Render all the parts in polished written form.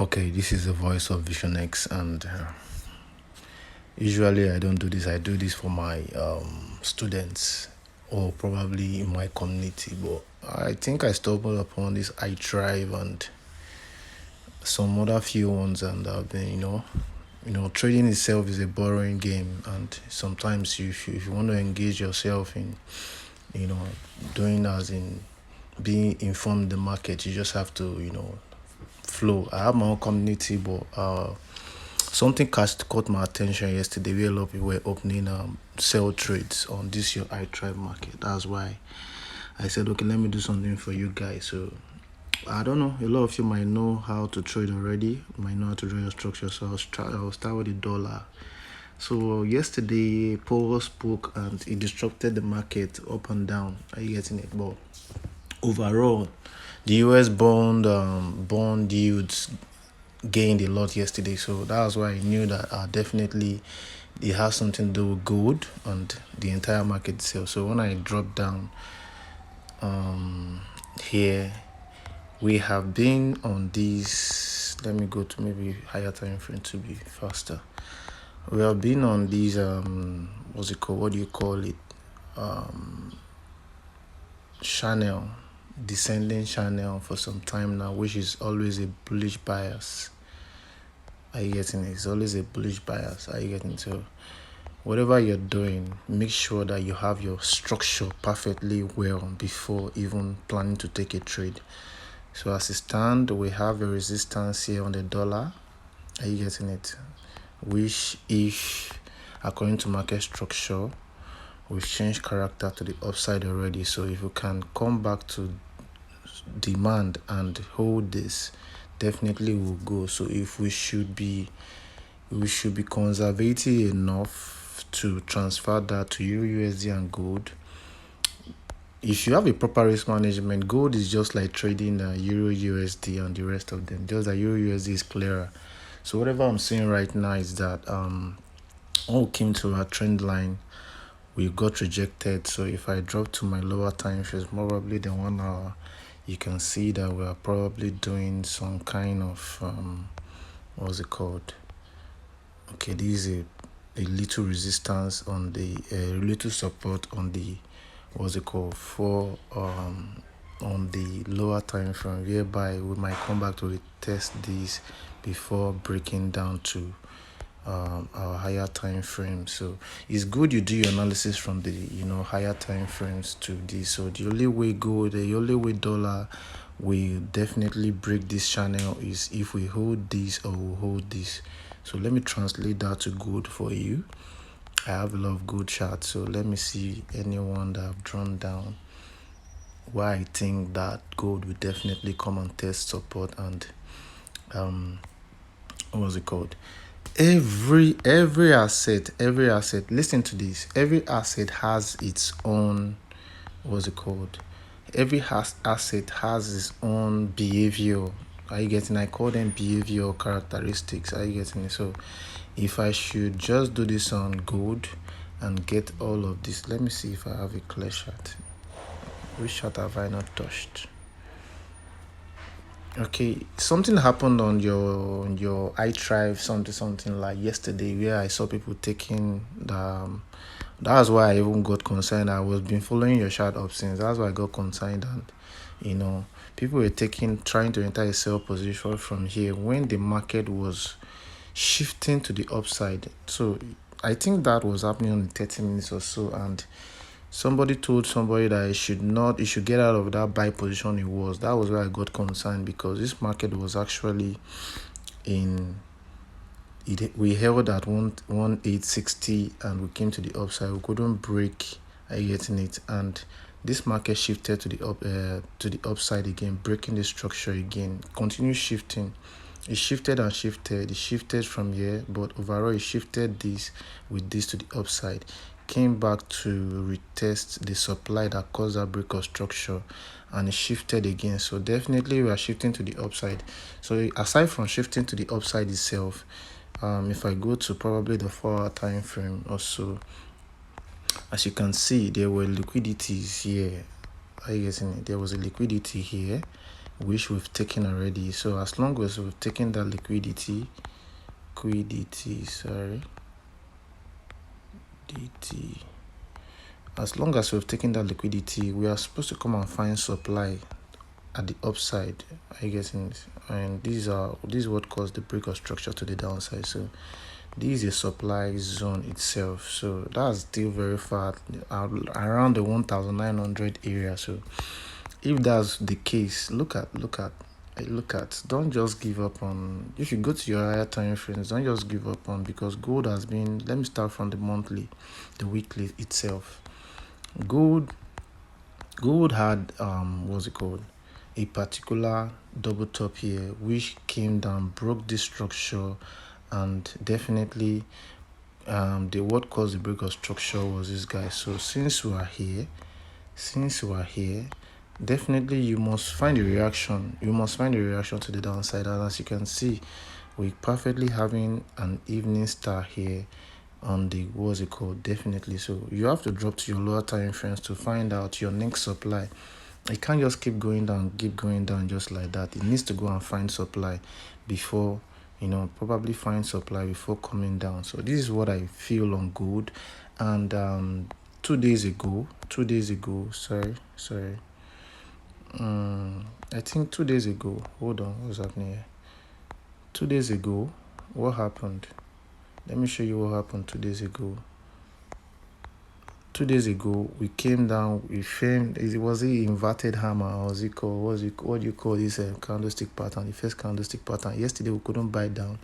Okay, this is the voice of Vision X, and usually I don't do this. I do this for my students or probably in my community. But I think I stumbled upon this iDrive and some other few ones, and I've been, trading itself is a boring game, and sometimes if you want to engage yourself in, doing as in being informed in the market, you just have to, flow. I have my own community, but something caught my attention yesterday where a lot of people were opening sell trades on this your iDrive market. That's why I said, okay, let me do something for you guys. So I don't know, a lot of you might know how to trade already, might know how to draw your structure. So I'll start with the dollar. So yesterday Paul spoke and he disrupted the market up and down. Are you getting it? But overall, the US bond yields gained a lot yesterday, so that's why I knew that definitely it has something to do with gold and the entire market itself. So when I dropped down here, we have been on these. Let me go to maybe higher time frame to be faster. We have been on these what's it called? What do you call it? Channel, descending channel for some time now, which is always a bullish bias. Are you getting it? It's always a bullish bias. Are you getting it? So whatever you're doing, make sure that you have your structure perfectly well before even planning to take a trade. So as it stands, we have a resistance here on the dollar. Are you getting it? Which, if according to market structure, we've changed character to the upside already. So if you can come back to demand and hold this, definitely will go. So if we should be conservative enough to transfer that to EURUSD and gold. If you have a proper risk management, gold is just like trading EURUSD and the rest of them. Just that EURUSD is clearer. So whatever I'm saying right now is that all came to our trend line. We got rejected. So if I drop to my lower time frames, probably the 1 hour, you can see that we are probably doing some kind of what's it called? Okay, this is a little resistance on the little support on the what's it called for on the lower time frame, whereby we might come back to retest this before breaking down to our higher time frame. So it's good you do your analysis from the higher time frames to this. So the only way dollar will definitely break this channel is if we hold this or we hold this. So let me translate that to gold for you. I have a lot of good charts, so let me see anyone that I've drawn down why I think that gold will definitely come and test support. And what was it called? Every asset, listen to this, every asset has its own, what's it called? Every asset has its own behavior. Are you getting? I call them behavioral characteristics. Are you getting it? So if I should just do this on gold and get all of this, let me see if I have a clear chart. Which chart have I not touched? Okay, something happened on your iDrive, something like yesterday, where I saw people taking the that's why I even got concerned. I was been following your chart up since. That's why I got concerned, and people were trying to enter a sell position from here when the market was shifting to the upside. So I think that was happening on 30 minutes or so, and somebody told somebody that it should get out of that buy position it was. That was where I got concerned, because this market was actually we held at 1860 and we came to the upside. We couldn't break. Are you getting it? And this market shifted to the upside again, breaking the structure again, continue shifting. It shifted and shifted. It shifted from here, but overall it shifted this with this to the upside. Came back to retest the supply that caused that break of structure, and it shifted again. So definitely we are shifting to the upside. So aside from shifting to the upside itself, if I go to probably the 4-hour time frame or so, as you can see, there were liquidities here. Are you getting it? There was a liquidity here which we've taken already. So as long as we've taken that liquidity, as long as we've taken that liquidity, we are supposed to come and find supply at the upside. I guess, and this is what caused the break of structure to the downside. So this is a supply zone itself, so that's still very far around the 1900 area. So if that's the case, look at don't just give up on. If you go to your higher time frames, don't just give up on, because gold has been, let me start from the monthly, the weekly itself. Gold had what's it called, a particular double top here which came down, broke this structure, and definitely what caused the break of structure was this guy. So since we are here, definitely you must find a reaction to the downside. And as you can see, we're perfectly having an evening star here on the what's it called, definitely. So you have to drop to your lower time frames to find out your next supply. It can't just keep going down just like that. It needs to go and find supply before, probably find supply before coming down. So this is what I feel on gold. And 2 days ago, I think 2 days ago, hold on, what's happening here? 2 days ago, what happened? Let me show you what happened 2 days ago. 2 days ago, we came down, we framed, it was the inverted hammer, or was it called, what do you call this candlestick pattern, the first candlestick pattern. Yesterday, we couldn't buy down.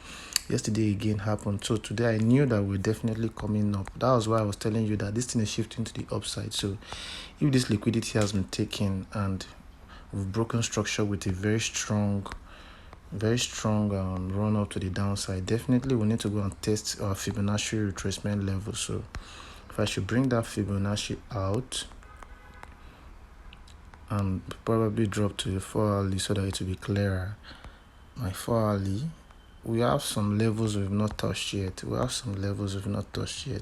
Yesterday again happened. So today, I knew that we're definitely coming up. That was why I was telling you that this thing is shifting to the upside. So if this liquidity has been taken and we've broken structure with a very strong run up to the downside, definitely we need to go and test our Fibonacci retracement level. So if I should bring that Fibonacci out and probably drop to the 4 hourly so that it will be clearer. My 4 hourly, we have some levels we've not touched yet.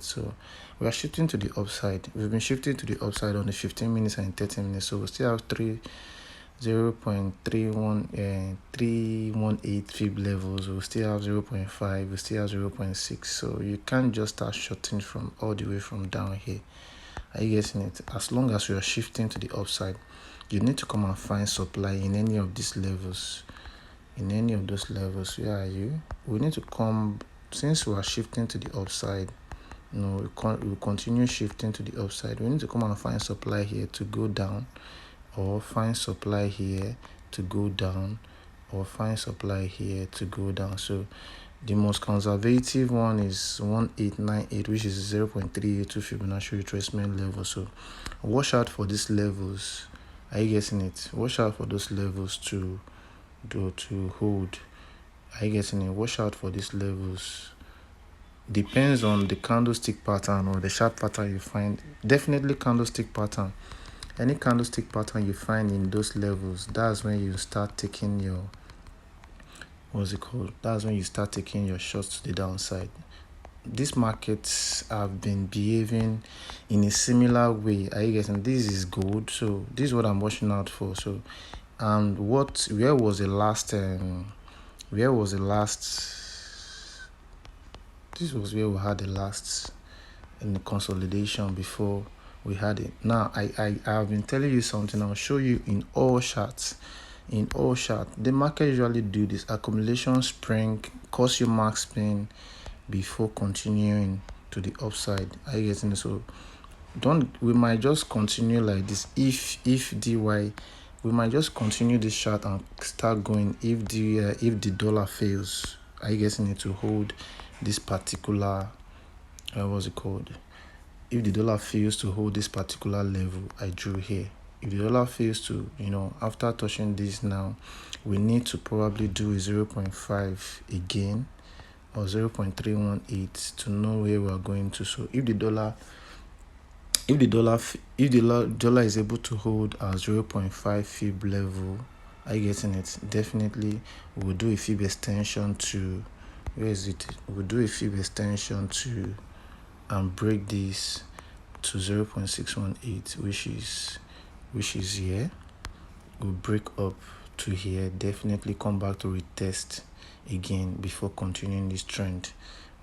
So we are shifting to the upside. We've been shifting to the upside on the 15 minutes and 30 minutes. So we still have 318 fib levels. We still have 0.5, we still have 0.6. So you can't just start shorting from all the way from down here. Are you getting it? As long as you are shifting to the upside, you need to come and find supply in any of these levels. In any of those levels, where are you? We need to come, since we are shifting to the upside, we'll continue shifting to the upside. We need to come and find supply here to go down, or find supply here to go down, or find supply here to go down. So the most conservative one is 1898, which is 0.382 Fibonacci retracement level. So watch out for these levels. Are you getting it? Watch out for those levels to hold. Are you getting it? Watch out for these levels. Depends on the candlestick pattern or the sharp pattern you find. Definitely candlestick pattern. Any candlestick pattern you find in those levels, that's when you start taking your, that's when you start taking your shots to the downside. These markets have been behaving in a similar way. Are you getting? This is gold, so this is what I'm watching out for. So, and where was the last this was where we had the last in the consolidation before we had it. Now I have been telling you something. I'll show you in all charts. The market usually do this accumulation spring, cause you max spin before continuing to the upside. Are you getting it? So we might just continue like this. If DY, we might just continue this chart and start going if the dollar fails. Are you getting it? To hold this particular if the dollar fails to hold this particular level I drew here, if the dollar fails to, after touching this, now we need to probably do a 0.5 again, or 0.318 to know where we are going to. So if the dollar is able to hold our 0.5 fib level, are you getting it? Definitely we'll do a fib extension to, we'll do a fib extension to and break this to 0.618, which is here. We'll break up to here, definitely come back to retest again before continuing this trend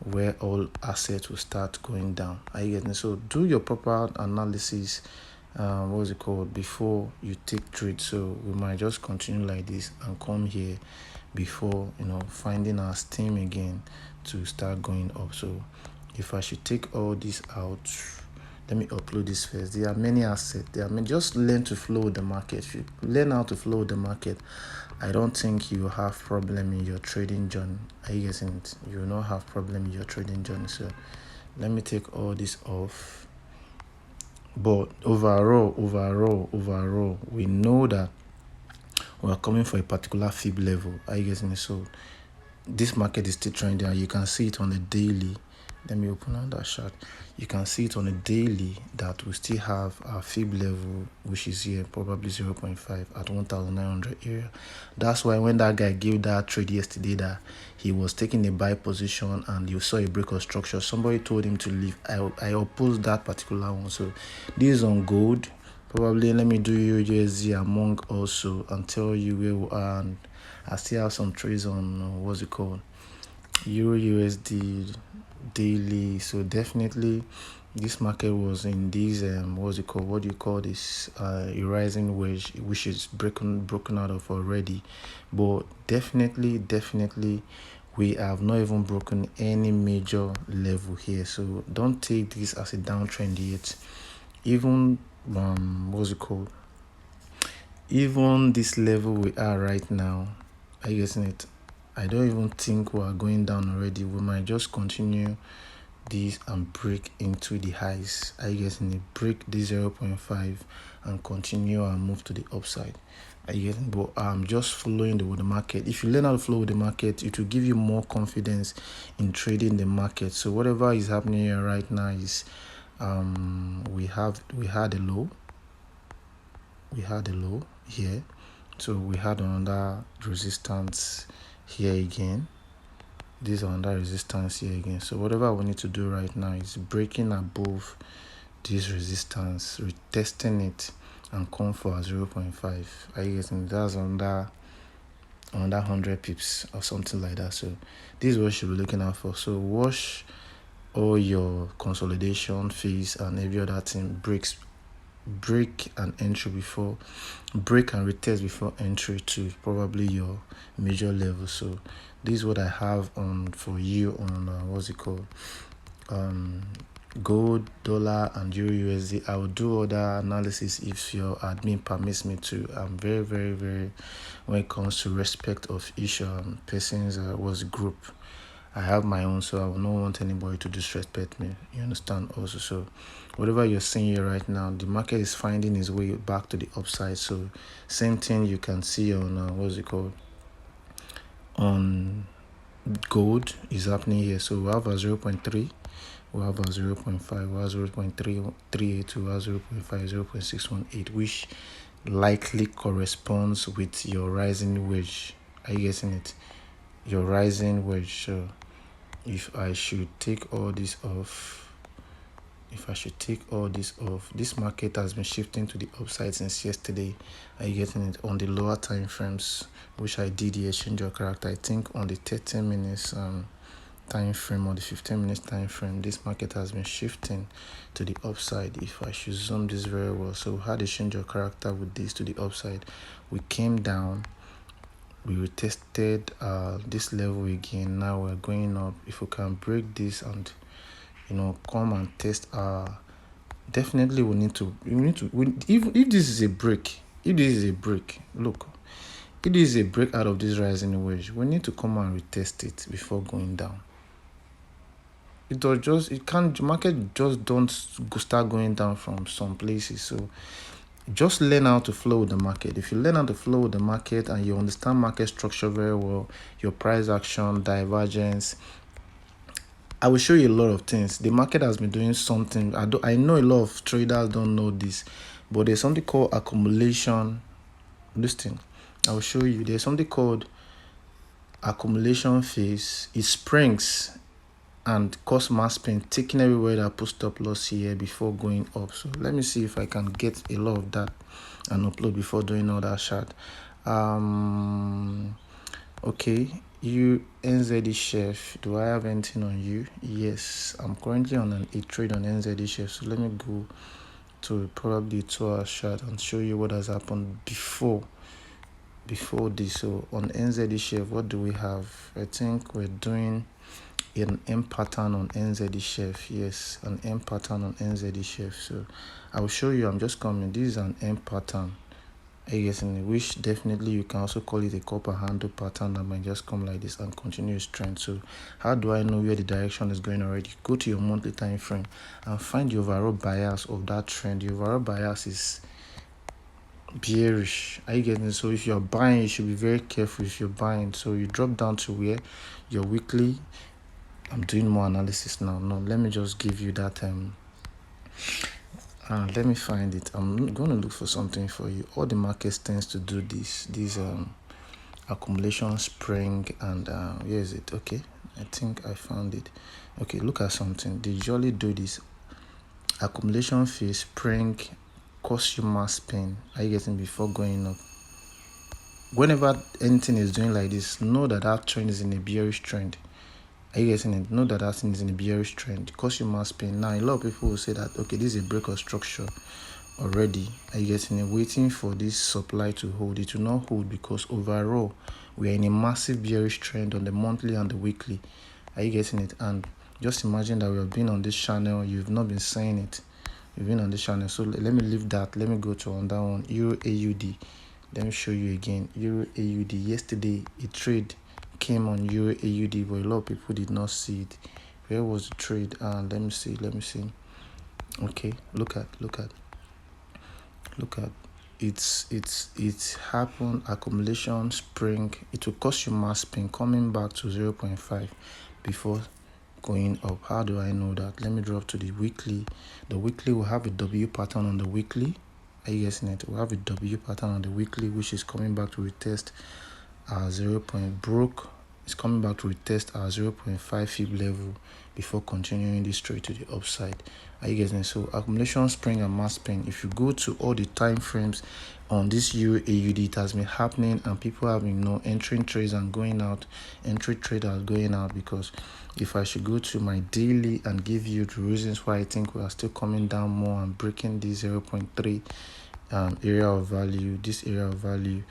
where all assets will start going down. Are you getting? So do your proper analysis, what's it called, before you take trade. So we might just continue like this and come here before finding our steam again to start going up. So if I should take all this out, let me upload this first. There are many assets. Just learn to flow with the market. If you learn how to flow with the market, I don't think you have problem in your trading journey. Are you guessing it? You will not have problem in your trading journey. So let me take all this off. But overall, we know that we are coming for a particular fib level. Are you guessing it? So this market is still trending, and you can see it on a daily. Let me open on that chart. You can see it on a daily that we still have our fib level, which is here, probably 0.5 at 1,900 area. That's why when that guy gave that trade yesterday, that he was taking a buy position and you saw a break of structure, somebody told him to leave. I opposed that particular one. So this is on gold. Probably let me do EURUSD among also and tell you where we are. And I still have some trades on what's it called, EURUSD daily. So definitely this market was in this what do you call this, a rising wedge, which is broken out of already. But definitely we have not even broken any major level here. So don't take this as a downtrend yet. Even even this level we are right now, are you guessing it? I don't even think we are going down already. We might just continue this and break into the highs. Are you guessing it? Break the 0.5 and continue and move to the upside. Are you getting? But I'm just following with the market. If you learn how to flow with the market, it will give you more confidence in trading the market. So whatever is happening here right now is we had a low here. So we had another resistance here again. This is another resistance here again. So whatever we need to do right now is breaking above this resistance, retesting it, and come for 0.5. Are you getting? That's under 100 pips or something like that. So this is what you should be looking out for. So watch all your consolidation fees and every other thing break and entry before break and retest before entry to probably your major level. So this is what I have on for you on what's it called, gold, dollar, and EURUSD. I will do other analysis if your admin permits me to. I'm very when it comes to respect of each person's group. I have my own, so I will not want anybody to disrespect me. You understand also? So whatever you're seeing here right now, the market is finding its way back to the upside. So same thing you can see on what's it called, on gold is happening here. So we have a 0.3, we have a 0.5, we have 0.338, we have 0.5, 0.618, which likely corresponds with your rising wedge. Are you getting it? Your rising wedge. So if I should take all this off, this market has been shifting to the upside since yesterday. Are you getting it? On the lower time frames, which I did the exchange of character, I think on the 30 minutes time frame or the 15 minutes time frame, this market has been shifting to the upside. If I should zoom this very well, so we had a change of character with this to the upside. We came down, we retested this level again. Now we're going up. If we can break this and come and test definitely if this is a break, look, if this is a break out of this rising wedge, we need to come and retest it before going down. The market just don't start going down from some places. So just learn how to flow with the market. If you learn how to flow with the market and you understand market structure very well, your price action, divergence, I will show you a lot of things. The market has been doing something. I know a lot of traders don't know this, but there's something called accumulation. Listen, I will show you. There's something called accumulation phase. It springs and cause mass pain, taking everywhere that put stop loss here before going up. So let me see if I can get a lot of that and upload before doing all that chart. Okay, you NZDCHF, do I have anything on you? Yes, I'm currently on a trade on NZDCHF, so let me go to probably a 2-hour chart and show you what has happened before this. So on NZDCHF, what do we have? I think we're doing an M pattern on NZDCHF. Yes, an M pattern on NZDCHF. So I will show you. I'm just coming. This is an M pattern. I guess in which definitely you can also call it a copper handle pattern that might just come like this and continue its trend. So how do I know where the direction is going already? Go to your monthly time frame and find the overall bias of that trend. The overall bias is bearish. Are you getting it? So if you're buying, you should be very careful if you're buying. So you drop down to where your weekly. I'm doing more analysis now. No, let me just give you that let me find it. I'm going to look for something for you. All the markets tends to do these accumulation spring, and where is it? Okay, I think I found it. Okay, look at something. They usually do this accumulation phase, spring, cause you mass pain. Are you getting before going up? Whenever anything is doing like this, know that that trend is in a bearish trend. Are you getting it? Know that that thing is in a bearish trend. Cause you mass pain. Now, a lot of people will say that, okay, this is a break of structure already. Are you getting it? Waiting for this supply to hold. It will not hold because overall, we are in a massive bearish trend on the monthly and the weekly. Are you getting it? And just imagine that we have been on this channel. You've not been saying it. You've been on this channel. So let me leave that. Let me go to on that one. EURAUD. Let me show you again. EURAUD. Yesterday, a trade came on EURAUD, but a lot of people did not see it. Where was the trade? Let me see. Okay, look at it's happened. Accumulation spring. It will cost you mass pain coming back to 0.5 before going up. How do I know that? Let me drop to the weekly. The weekly will have a W pattern on the weekly. Are you guessing it? We'll have a W pattern on the weekly, which is coming back to retest our 0. Broke. It's coming back to retest our 0.5 fib level before continuing this trade to the upside. Are you getting it? So accumulation spring and mass pain. If you go to all the time frames on this EURAUD, it has been happening, and people have been entering trades and going out, entry traders going out. Because if I should go to my daily and give you the reasons why I think we are still coming down more and breaking this 0.3 area of value, this area of value.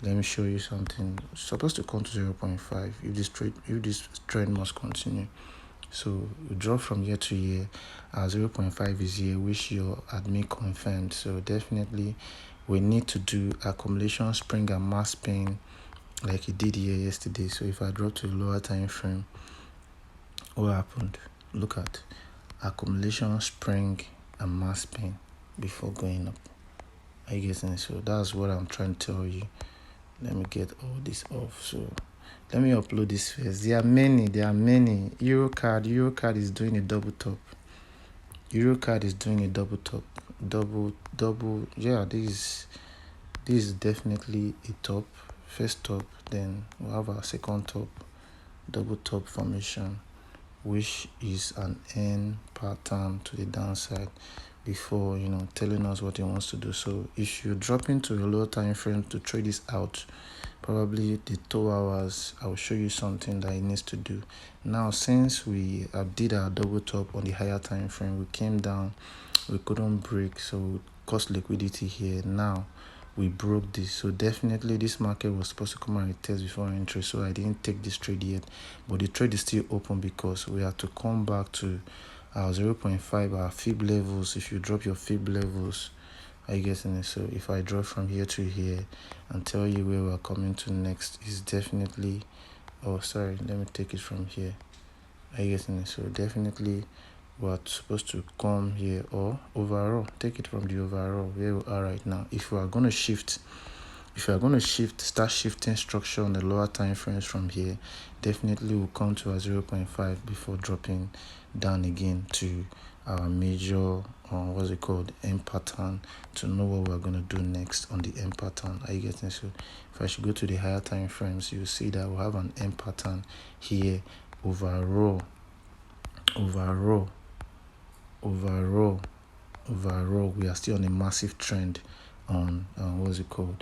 Let me show you something. It's supposed to come to 0.5 if this trend must continue. So you drop from year to year. 0.5 is here, which your admin confirmed. So definitely we need to do accumulation spring and mass pain like it did here yesterday. So if I drop to a lower time frame, what happened? Look at accumulation spring and mass pain before going up. Are you getting it? So that's what I'm trying to tell you. Let me get all this off. So let me upload this first. There are many. EURCAD is doing a double top. EURCAD is doing a double top. Double. Yeah, this is definitely a top. First top, then we'll have our second top. Double top formation, which is an N pattern to the downside before telling us what he wants to do. So if you drop into a lower time frame to trade this out, probably the 2 hours, I will show you something that it needs to do. Now, since we did our double top on the higher time frame, we came down, we couldn't break, so we cost liquidity here. Now we broke this. So definitely this market was supposed to come and retest before entry, so I didn't take this trade yet, but the trade is still open because we have to come back to our 0.5, our fib levels. If you drop your fib levels, are you getting it? So if I drop from here to here and tell you where we're coming to next, is definitely, let me take it from here. Are you getting it? So definitely we're supposed to come here, or overall, take it from the overall where we are right now. If we are going to shift, start shifting structure on the lower time frames from here, definitely we'll come to a 0.5 before dropping down again to our major M pattern, to know what we're going to do next on the M pattern. Are you getting? So if I should go to the higher time frames, you'll see that we'll have an M pattern here. Overall, we are still on a massive trend on EURUSD.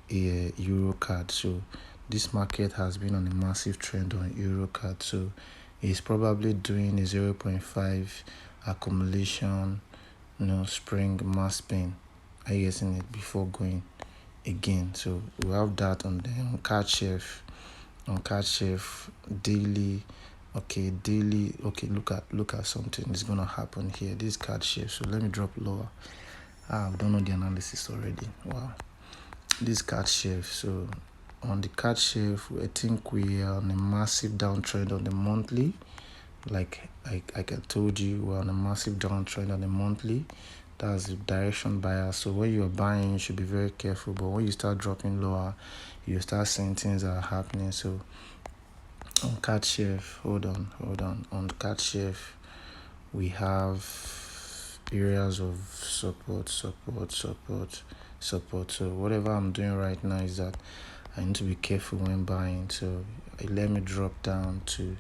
a EURCAD. So this market has been on a massive trend on EURCAD. So it's probably doing a 0.5 accumulation, spring mass spin. Are you getting it, before going again? So we have that on the CAD chef, daily. Okay, daily. Okay, look at something. It's gonna happen here. This CAD chef. So let me drop lower. I've done all the analysis already. Wow, this CAD chef. So on the CAD chef, I think we are on a massive downtrend on the monthly. Like I told you, we're on a massive downtrend on the monthly. That's the direction bias. So when you're buying, you should be very careful. But when you start dropping lower, you start seeing things that are happening. So on CAD chef, hold on. On CAD chef, we have areas of support. So whatever I'm doing right now is that I need to be careful when buying. So let me drop down to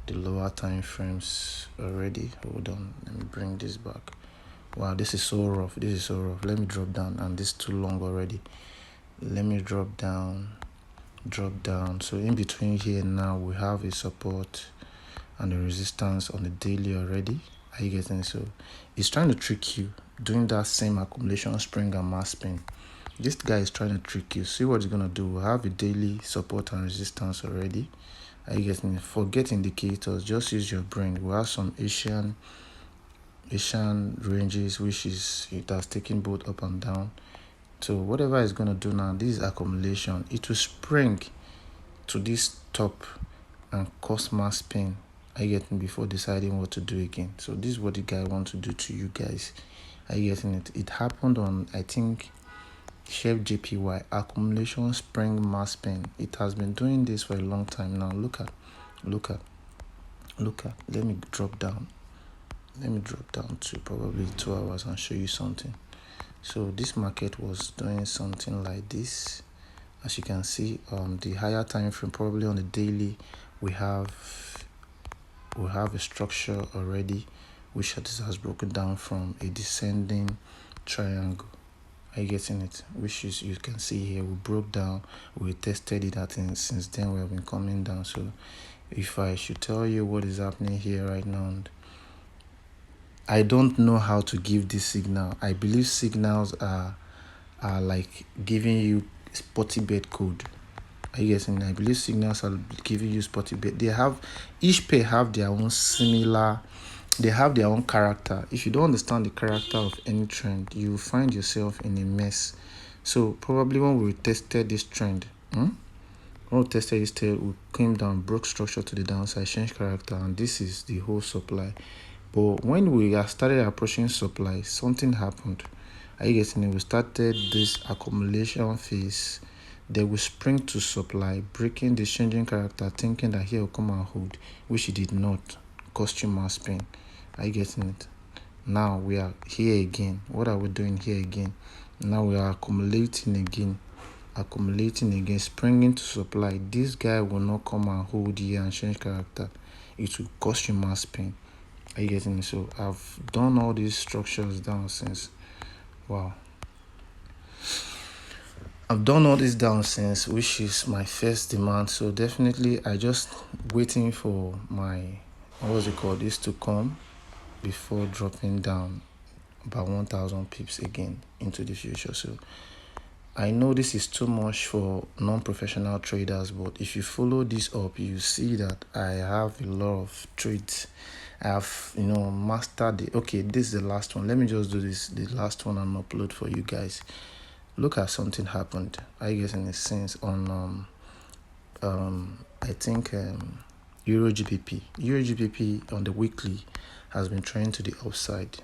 the lower time frames already. Hold on, let me bring this back. Wow, this is so rough. Let me drop down, and this is too long already. Let me drop down. So in between here now, we have a support and a resistance on the daily already. Are you getting it? So it's trying to trick you, doing that same accumulation spring and mass spin. This guy is trying to trick you. See what he's gonna do. We have a daily support and resistance already. Are you getting it? Forget indicators, just use your brain. We have some Asian ranges, which is, it has taken both up and down. So whatever it's going to do now, this is accumulation. It will spring to this top and cause mass spin. Are you getting, before deciding what to do again? So this is what the guy wants to do to you guys. Are you getting it? It happened on, I think, Chef JPY, accumulation spring mass spin. It has been doing this for a long time now. Look at. Let me drop down to probably 2 hours and show you something. So this market was doing something like this. As you can see, the higher time frame, probably on the daily, we have a structure already, which has broken down from a descending triangle. Are you getting it? Which is, you can see here, we broke down, we tested it at, and since then we have been coming down. So if I should tell you what is happening here right now, I don't know how to give this signal. I believe signals are like giving you spotty bet code. Are you getting it? I believe signals are giving you spotty bet. Each pair have their own they have their own character. If you don't understand the character of any trend, you will find yourself in a mess. So probably when we tested this trend, we came down, broke structure to the downside, changed character, and this is the whole supply. But when we started approaching supply, something happened. Are you getting it? We started this accumulation phase. They will spring to supply, breaking the changing character, thinking that here will come and hold, which it did not. Costume mass spin. Are you getting it? Now we are here again. What are we doing here again? Now we are accumulating again, springing to supply. This guy will not come and hold here and change character. It will costume mass spin. Are you getting it? So I've done all these structures down since. Wow. I've done all this down since, which is my first demand. So definitely I just waiting for my, this to come before dropping down about 1,000 pips again into the future. So I know this is too much for non-professional traders, but if you follow this up, you see that I have a lot of trades. I have, mastered the, okay, this is the last one. Let me just do this, the last one, and upload for you guys. Look at something happened. I guess in a sense on, I think EURGBP on the weekly has been trending to the upside,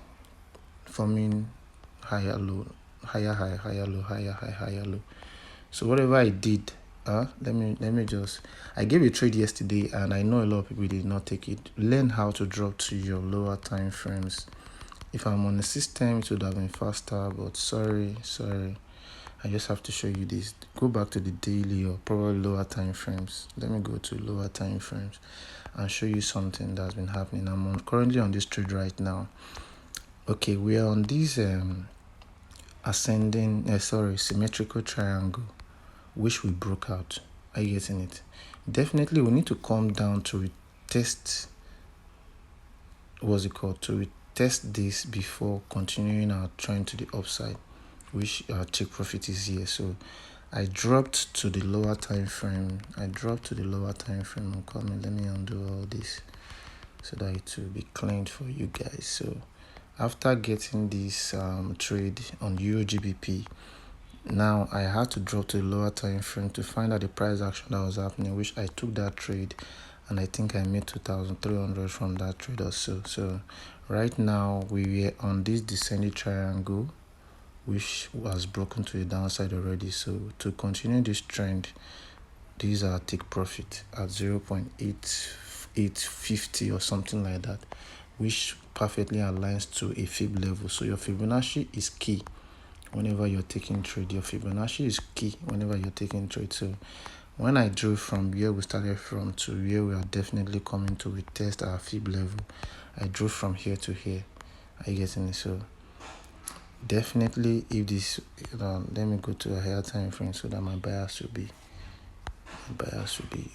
forming higher low, higher high, higher low, higher high, higher low. So whatever I did, let me just, I gave a trade yesterday, and I know a lot of people did not take it. Learn how to drop to your lower time frames. If I'm on the system, it would have been faster, but sorry, I just have to show you this. Go back to the daily or probably lower time frames. Let me go to lower time frames and show you something that's been happening. I'm currently on this trade right now. Okay, we are on this symmetrical triangle. which we broke out. Are you getting it? Definitely we need to come down to retest, what's it called, to retest this before continuing our trend to the upside, which our take profit is here. So I dropped to the lower time frame. I'm coming. Let me undo all this so that it will be cleaned for you guys. So after getting this trade on Euro GBP, now I had to drop to the lower time frame to find out the price action that was happening, which I took that trade, and I think I made 2,300 from that trade or so. So right now we were on this descending triangle, which was broken to the downside already. So to continue this trend, these are take profit at 0.8850 or something like that, which perfectly aligns to a fib level. So your Fibonacci is key whenever you're taking trade. Your Fibonacci is key whenever you're taking trade. So when I drew from where we started from to where we are definitely coming to retest our fib level, I drew from here to here. Are you getting it? So definitely, if this, let me go to a higher time frame so that my bias will be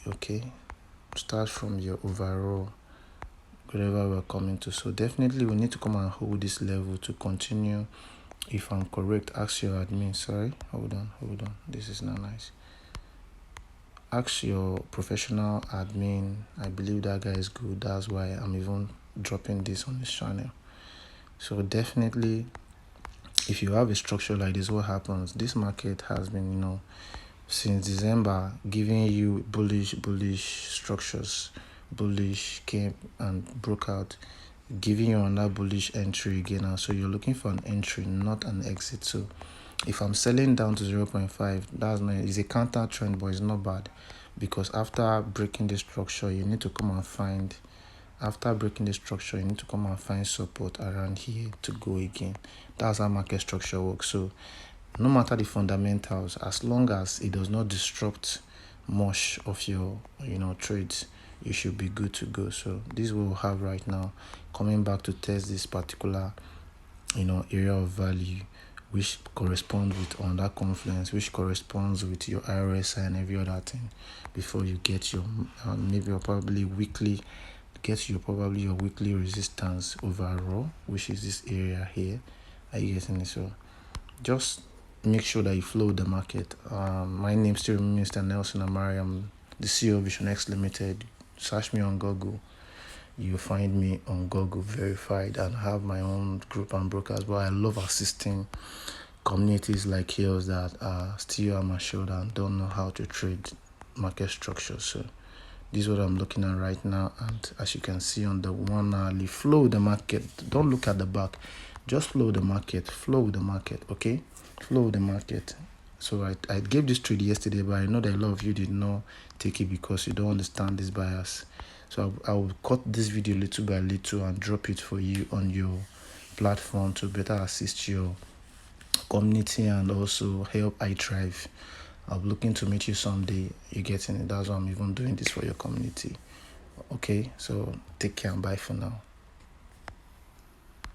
okay. Start from your overall, wherever we're coming to. So definitely we need to come and hold this level to continue. If I'm correct, ask your admin. Sorry, hold on, this is not nice. Ask your professional admin. I believe that guy is good. That's why I'm even dropping this on this channel. So definitely, if you have a structure like this, what happens? This market has been, since December, giving you bullish structures, bullish came and broke out, giving you another bullish entry again. And so you're looking for an entry, not an exit. So if I'm selling down to 0.5, that's not, it's a counter trend, but it's not bad, because after breaking the structure, you need to come and find support around here to go again. That's how market structure works. So no matter the fundamentals, as long as it does not disrupt much of your trades, you should be good to go. So this is what we'll have right now, coming back to test this particular area of value, which corresponds with on that confluence, which corresponds with your RSI and every other thing, before you get your your weekly resistance overall, which is this area here. Are you getting it? So just make sure that you flow the market. My name still remains Mr. Nelson Amari. I'm the CEO of Vision X Limited. Search me on Google. You'll find me on Google verified, and have my own group and brokers. But I love assisting communities like yours that are still on my shoulder and don't know how to trade market structure. So this is what I'm looking at right now, and as you can see on the 1 hourly, flow the market. Don't look at the back, just flow the market. Okay, flow the market. So I gave this trade yesterday, but I know that a lot of you did not take it because you don't understand this bias. So I will cut this video little by little and drop it for you on your platform to better assist your community and also help I thrive. I'm looking to meet you someday. You getting it? That's why I'm even doing this for your community. Okay, so take care and bye for now.